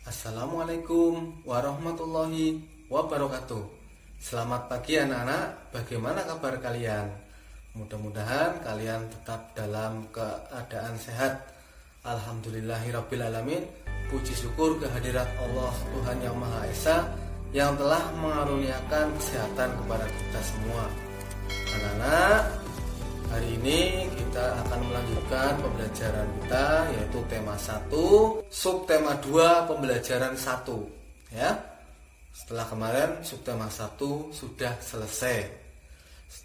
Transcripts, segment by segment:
Assalamualaikum warahmatullahi wabarakatuh. Selamat pagi anak-anak, bagaimana kabar kalian? Mudah-mudahan kalian tetap dalam keadaan sehat. Alhamdulillahirrabbilalamin. Puji syukur kehadirat Allah Tuhan Yang Maha Esa yang telah mengaruniakan kesehatan kepada kita semua. Anak-anak, hari ini kita akan melanjutkan pembelajaran kita, yaitu tema 1, subtema 2, pembelajaran 1 ya. Setelah kemarin subtema 1 sudah selesai.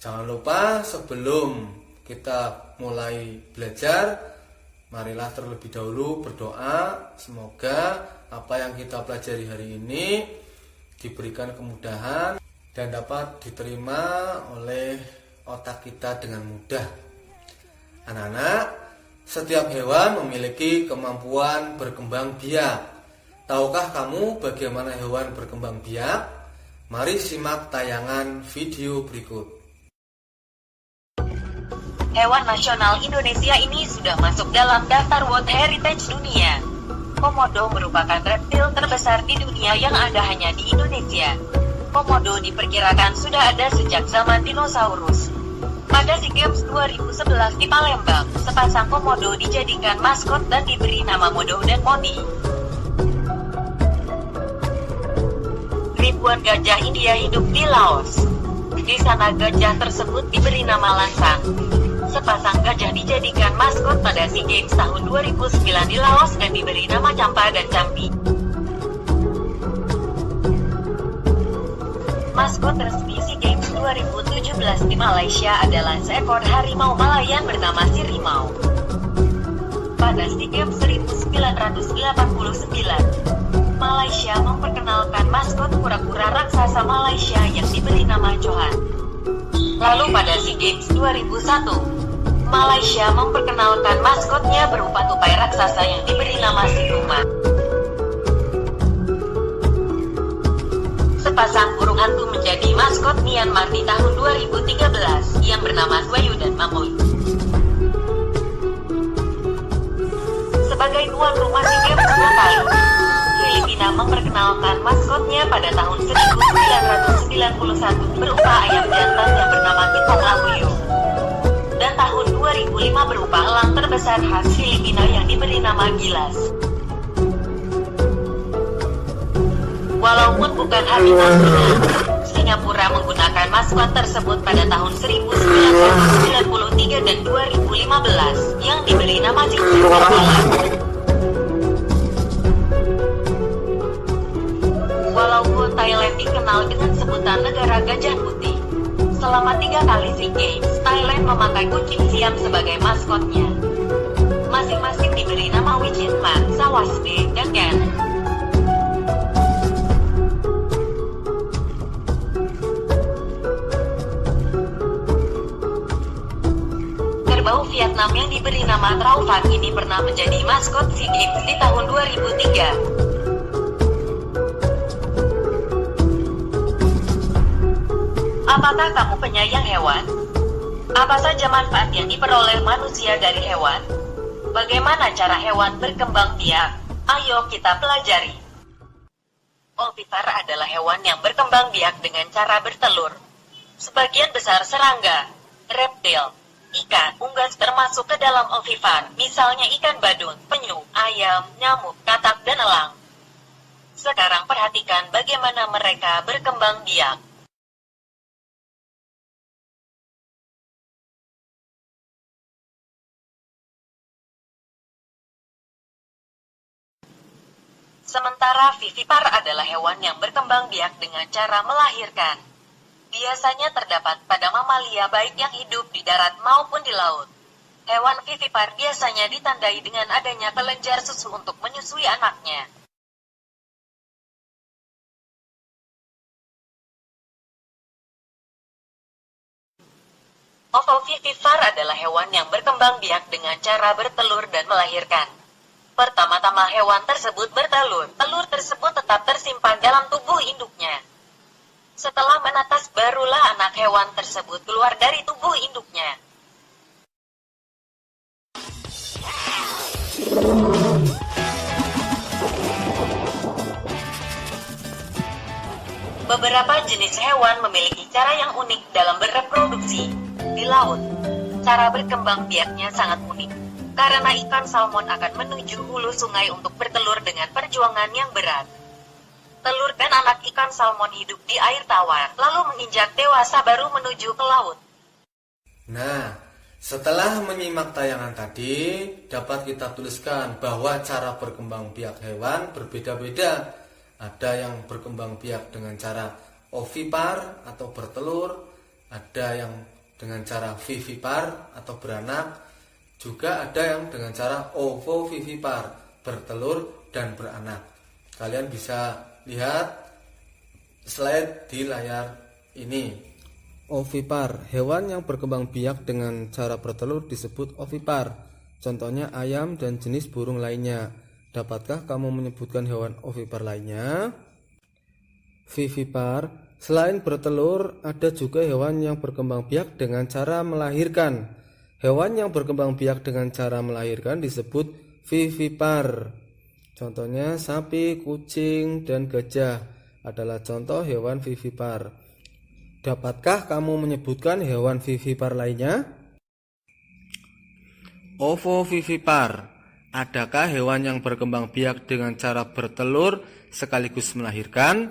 Jangan lupa sebelum kita mulai belajar, marilah terlebih dahulu berdoa, semoga apa yang kita pelajari hari ini diberikan kemudahan dan dapat diterima oleh otak kita dengan mudah. Anak-anak, setiap hewan memiliki kemampuan berkembang biak. Tahukah kamu bagaimana hewan berkembang biak? Mari simak tayangan video berikut. Hewan nasional Indonesia ini sudah masuk dalam daftar World Heritage Dunia. Komodo merupakan reptil terbesar di dunia yang ada hanya di Indonesia. Komodo diperkirakan sudah ada sejak zaman dinosaurus. Pada SEA Games 2011 di Palembang, sepasang komodo dijadikan maskot dan diberi nama Modo dan Modi. Ribuan gajah India hidup di Laos. Di sana gajah tersebut diberi nama Lansang. Sepasang gajah dijadikan maskot pada SEA Games tahun 2009 di Laos dan diberi nama Campa dan Campi. Maskot resmi SEA Games 2017 di Malaysia adalah seekor harimau Malayan bernama Sirimau. Pada SEA Games 1989, Malaysia memperkenalkan maskot kura-kura raksasa Malaysia yang diberi nama Johan. Lalu pada SEA Games 2001, Malaysia memperkenalkan maskotnya berupa tupai raksasa yang diberi nama Siluman. Sepasang burung hantu menjadi maskot Myanmar di tahun 2013 yang bernama Swayu dan Mamui. Sebagai tuan rumah SEA Games 2 kali, Filipina memperkenalkan maskotnya pada tahun 1991 berupa ayam jantan yang bernama Kitong Labuyo. Dan tahun 2005 berupa elang terbesar khas Filipina yang diberi nama Gilas. Walaupun bukan habitatnya, Singapura menggunakan maskot tersebut pada tahun 1993 dan 2015 yang diberi nama Cincin. Walaupun Thailand dikenal dengan sebutan negara gajah putih, selama 3 kali SEA Games, Thailand memakai kucing Siam sebagai maskotnya. Masing-masing diberi nama Wichitman, Sawasde, dan Ken. Kerbau Vietnam yang diberi nama Trau Phat ini pernah menjadi maskot SEA Games di tahun 2003. Apakah kamu penyayang hewan? Apa saja manfaat yang diperoleh manusia dari hewan? Bagaimana cara hewan berkembang biak? Ayo kita pelajari. Ovipar adalah hewan yang berkembang biak dengan cara bertelur. Sebagian besar serangga, reptil, ikan, unggas termasuk ke dalam ovipar, misalnya ikan badut, penyu, ayam, nyamuk, katak, dan elang. Sekarang perhatikan bagaimana mereka berkembang biak. Sementara vivipar adalah hewan yang berkembang biak dengan cara melahirkan. Biasanya terdapat pada mamalia baik yang hidup di darat maupun di laut. Hewan vivipar biasanya ditandai dengan adanya kelenjar susu untuk menyusui anaknya. Ovovivipar adalah hewan yang berkembang biak dengan cara bertelur dan melahirkan. Pertama-tama hewan tersebut bertelur, telur tersebut tetap tersimpan dalam tubuh induknya. Setelah menetas barulah anak hewan tersebut keluar dari tubuh induknya. Beberapa jenis hewan memiliki cara yang unik dalam bereproduksi di laut. Cara berkembang biaknya sangat unik, karena ikan salmon akan menuju hulu sungai untuk bertelur dengan perjuangan yang berat. Telur dan anak ikan salmon hidup di air tawar, lalu menginjak dewasa baru menuju ke laut. Nah, setelah menyimak tayangan tadi, dapat kita tuliskan bahwa cara berkembang biak hewan berbeda-beda. Ada yang berkembang biak dengan cara ovipar atau bertelur, ada yang dengan cara vivipar atau beranak, juga ada yang dengan cara ovovivipar, bertelur dan beranak. Kalian bisa lihat slide di layar ini. Ovipar, hewan yang berkembang biak dengan cara bertelur disebut ovipar. Contohnya ayam dan jenis burung lainnya. Dapatkah kamu menyebutkan hewan ovipar lainnya? Vivipar, selain bertelur, ada juga hewan yang berkembang biak dengan cara melahirkan. Hewan yang berkembang biak dengan cara melahirkan disebut vivipar. Contohnya sapi, kucing, dan gajah adalah contoh hewan vivipar. Dapatkah kamu menyebutkan hewan vivipar lainnya? Ovovivipar. Adakah hewan yang berkembang biak dengan cara bertelur sekaligus melahirkan?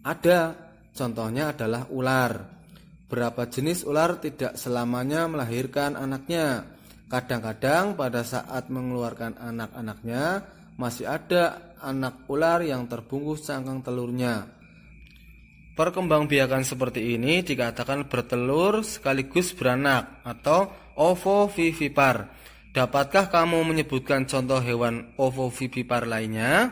Ada. Contohnya adalah ular. Berapa jenis ular tidak selamanya melahirkan anaknya. Kadang-kadang pada saat mengeluarkan anak-anaknya, masih ada anak ular yang terbungkus cangkang telurnya. Perkembangbiakan seperti ini dikatakan bertelur sekaligus beranak atau ovovivipar. Dapatkah kamu menyebutkan contoh hewan ovovivipar lainnya?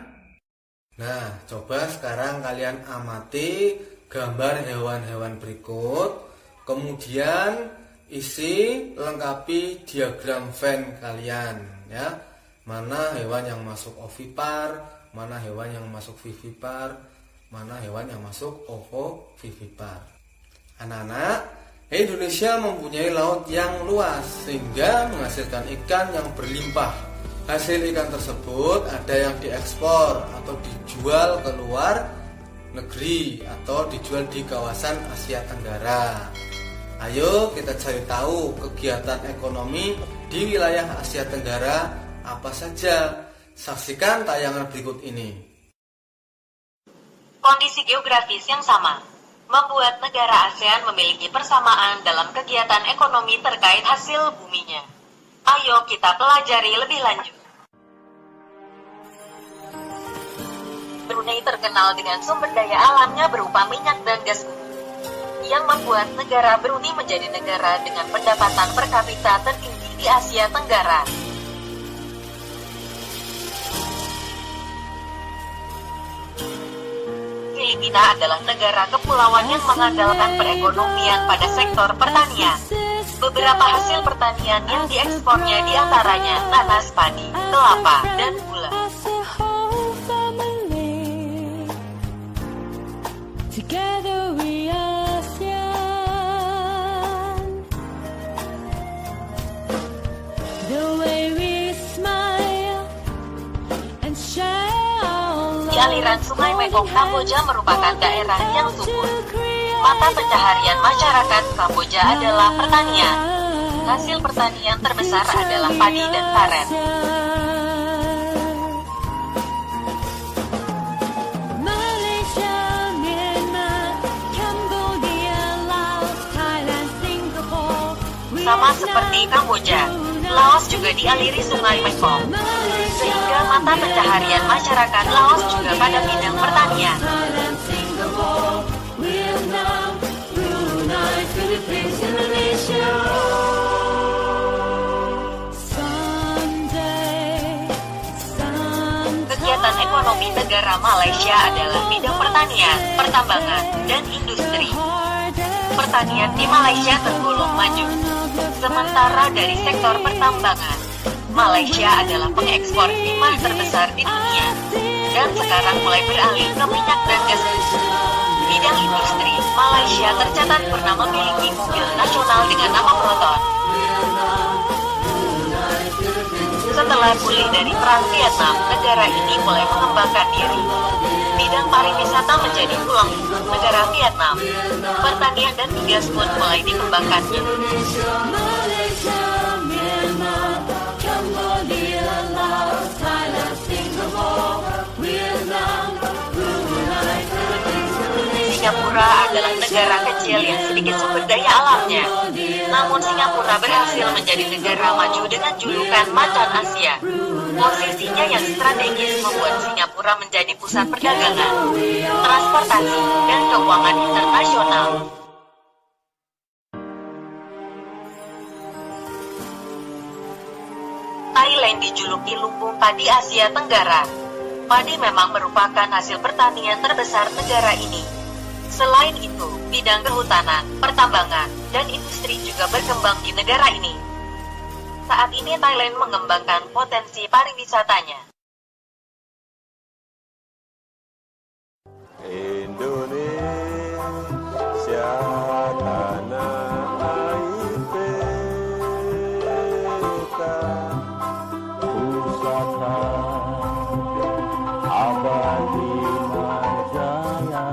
Nah, coba sekarang kalian amati gambar hewan-hewan berikut. Kemudian isi lengkapi diagram Venn kalian ya. Mana hewan yang masuk ovipar, mana hewan yang masuk vivipar, mana hewan yang masuk ovovivipar. Anak-anak, Indonesia mempunyai laut yang luas sehingga menghasilkan ikan yang berlimpah. Hasil ikan tersebut ada yang diekspor atau dijual ke luar negeri atau dijual di kawasan Asia Tenggara. Ayo kita cari tahu kegiatan ekonomi di wilayah Asia Tenggara apa saja. Saksikan tayangan berikut ini. Kondisi geografis yang sama membuat negara ASEAN memiliki persamaan dalam kegiatan ekonomi terkait hasil buminya. Ayo kita pelajari lebih lanjut. Brunei terkenal dengan sumber daya alamnya berupa minyak dan gas, yang membuat negara Brunei menjadi negara dengan pendapatan per kapita tertinggi di Asia Tenggara. Filipina adalah negara kepulauan yang mengandalkan perekonomian pada sektor pertanian. Beberapa hasil pertanian yang diekspornya diantaranya nanas, padi, kelapa, dan gula. Di aliran Sungai Mekong, Kamboja merupakan daerah yang subur. Mata pencaharian masyarakat Kamboja adalah pertanian. Hasil pertanian terbesar adalah padi dan karet. Sama seperti Kamboja, Laos juga dialiri Sungai Mekong, sehingga mata pencaharian masyarakat Laos juga pada bidang pertanian. Kegiatan ekonomi negara Malaysia adalah bidang pertanian, pertambangan, dan industri. Pertanian di Malaysia tergolong maju. Sementara dari sektor pertambangan, Malaysia adalah pengekspor timah terbesar di dunia, dan sekarang mulai beralih ke minyak dan gas. Bidang industri, Malaysia tercatat pernah memiliki mobil nasional dengan nama Proton. Setelah pulih dari Perang Vietnam, negara ini mulai mengembangkan diri. Bidang pariwisata menjadi tulang punggung negara Vietnam. Pertanian dan migas pun mulai dikembangkannya. Singapura adalah negara kecil yang sedikit sumber daya alamnya. Namun Singapura berhasil menjadi negara maju dengan julukan Macan Asia. Posisinya yang strategis membuat Singapura menjadi pusat perdagangan, transportasi, dan keuangan internasional. Thailand dijuluki lumbung padi Asia Tenggara. Padi memang merupakan hasil pertanian terbesar negara ini. Selain itu, bidang kehutanan, pertambangan, dan industri juga berkembang di negara ini. Saat ini Thailand mengembangkan potensi pariwisatanya. Indonesia tanah air beta, pusaka abadi Jaya.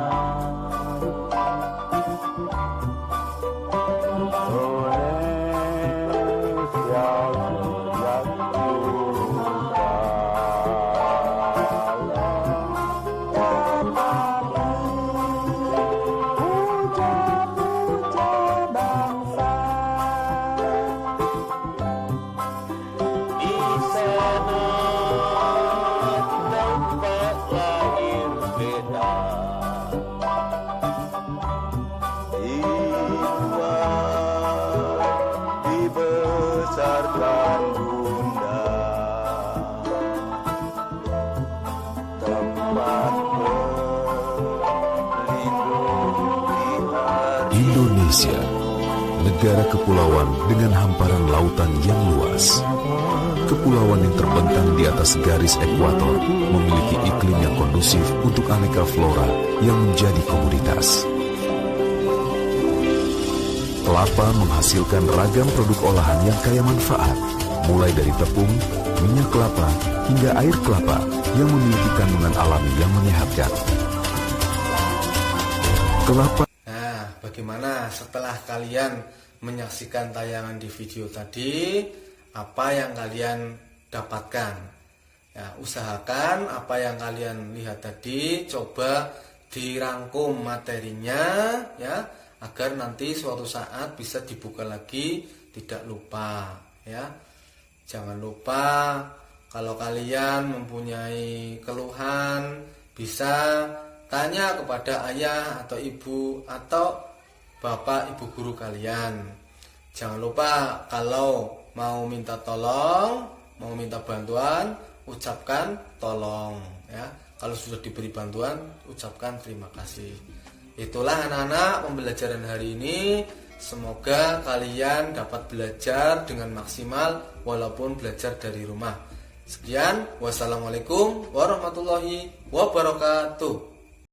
Dibesarkan Bunda, tempat berlindung di hari. Indonesia, negara kepulauan dengan hamparan lautan yang luas. Kepulauan yang terbentang di atas garis ekuator memiliki iklim yang kondusif untuk aneka flora yang menjadi komoditas. Kelapa menghasilkan ragam produk olahan yang kaya manfaat, mulai dari tepung, minyak kelapa, hingga air kelapa yang memiliki kandungan alami yang menyehatkan. Kelapa. Nah, bagaimana setelah kalian menyaksikan tayangan di video tadi, apa yang kalian dapatkan? Ya, usahakan apa yang kalian lihat tadi, coba dirangkum materinya, ya, agar nanti suatu saat bisa dibuka lagi, tidak lupa, ya. Jangan lupa kalau kalian mempunyai keluhan bisa tanya kepada ayah atau ibu atau bapak ibu guru kalian. Jangan lupa kalau mau minta tolong, mau minta bantuan, ucapkan tolong, ya. Kalau sudah diberi bantuan, ucapkan terima kasih. Itulah anak-anak pembelajaran hari ini. Semoga kalian dapat belajar dengan maksimal walaupun belajar dari rumah. Sekian, wassalamualaikum warahmatullahi wabarakatuh.